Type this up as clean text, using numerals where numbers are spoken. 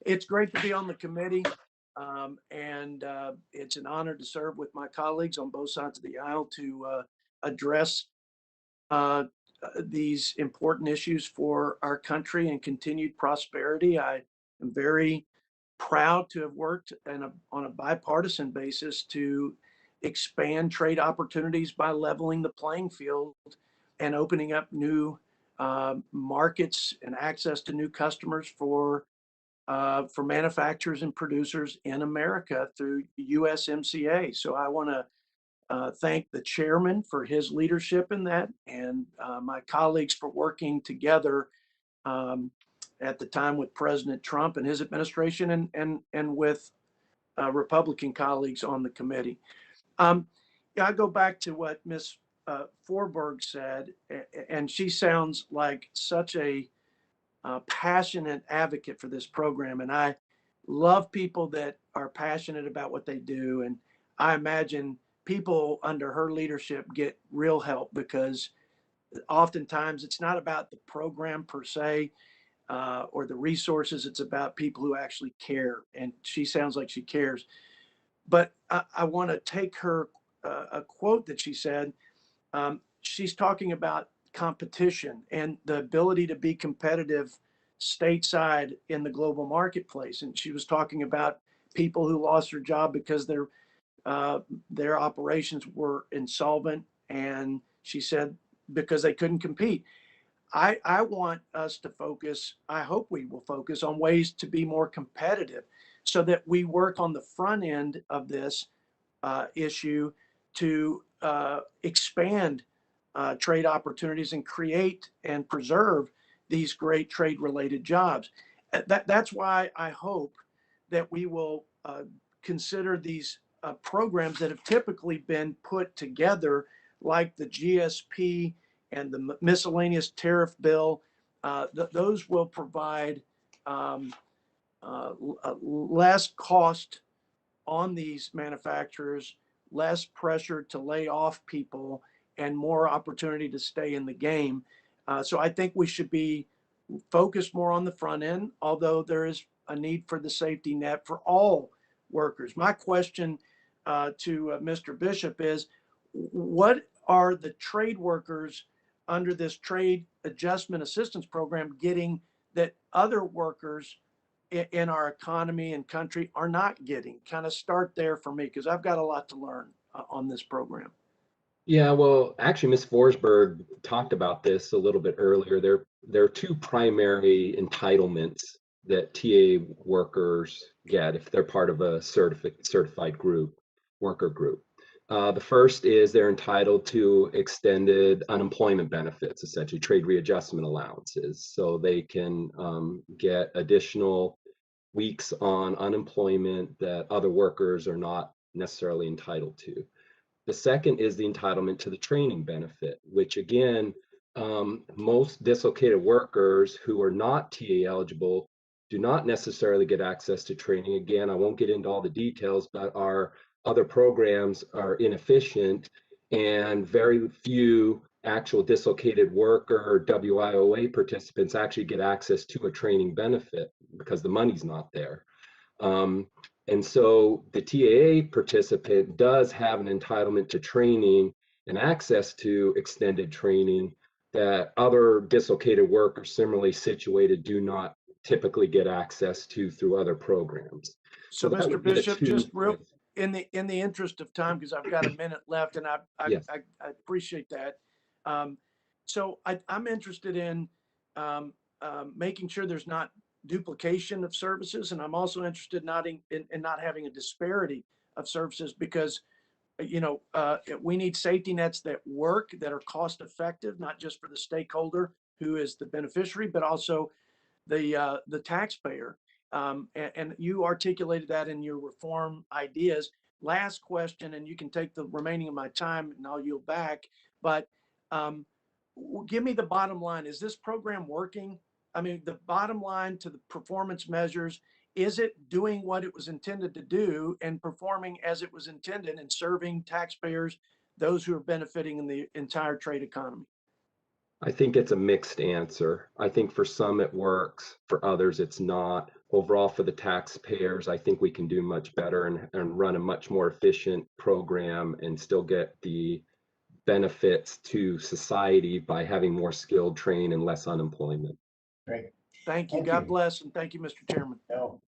It's great to be on the committee, and it's an honor to serve with my colleagues on both sides of the aisle to address uh, these important issues for our country and continued prosperity. I am very proud to have worked on a bipartisan basis to expand trade opportunities by leveling the playing field and opening up new markets and access to new customers for manufacturers and producers in America through USMCA. So I want to thank the chairman for his leadership in that, and my colleagues for working together um, at the time with President Trump and his administration, and with Republican colleagues on the committee. Um, yeah, I go back to what Ms. Forberg said, and she sounds like such a passionate advocate for this program. And I love people that are passionate about what they do. And I imagine people under her leadership get real help because oftentimes it's not about the program per se or the resources. It's about people who actually care. And she sounds like she cares. But I want to take her a quote that she said. She's talking about competition and the ability to be competitive stateside in the global marketplace. And she was talking about people who lost their job because uh, their operations were insolvent, and she said because they couldn't compete. I want us to focus. I hope we will focus on ways to be more competitive, so that we work on the front end of this issue to expand trade opportunities and create and preserve these great trade related jobs. That's why I hope that we will consider these programs that have typically been put together, like the GSP and the miscellaneous tariff bill. Those will provide um, less cost on these manufacturers, less pressure to lay off people, and more opportunity to stay in the game. So I think we should be focused more on the front end, although there is a need for the safety net for all workers. My question to Mr. Bishop is, what are the trade workers under this trade adjustment assistance program getting that other workers in our economy and country are not getting? Kind of start there for me, because I've got a lot to learn on this program. Yeah, well, actually, Ms. Forsberg talked about this a little bit earlier. There are two primary entitlements that TA workers get if they're part of a certified group, worker group. The first is they're entitled to extended unemployment benefits, essentially trade readjustment allowances, so they can get additional weeks on unemployment that other workers are not necessarily entitled to. The second is the entitlement to the training benefit, which again, most dislocated workers who are not TA eligible do not necessarily get access to training. Again, I won't get into all the details, but our other programs are inefficient and very few actual dislocated worker WIOA participants actually get access to a training benefit because the money's not there. And so the TAA participant does have an entitlement to training and access to extended training that other dislocated workers similarly situated do not typically get access to through other programs. So, So that Mr. would be the Bishop, two just real points. in the interest of time, because I've got a minute left, and Yes. I appreciate that. Um, so I'm interested in making sure there's not duplication of services, and I'm also interested not in not having a disparity of services, because we need safety nets that work, that are cost effective, not just for the stakeholder who is the beneficiary, but also the taxpayer. And you articulated that in your reform ideas. Last question, and you can take the remaining of my time, and I'll yield back. But um, give me the bottom line. Is this program working? I mean, the bottom line to the performance measures, is it doing what it was intended to do and performing as it was intended and serving taxpayers, those who are benefiting in the entire trade economy? I think it's a mixed answer. I think for some it works, for others it's not. overall for the taxpayers, I think we can do much better and run a much more efficient program and still get the benefits to society by having more skilled train and less unemployment. Great. Thank you. Thank God you. bless, and thank you, Mr. Chairman. No,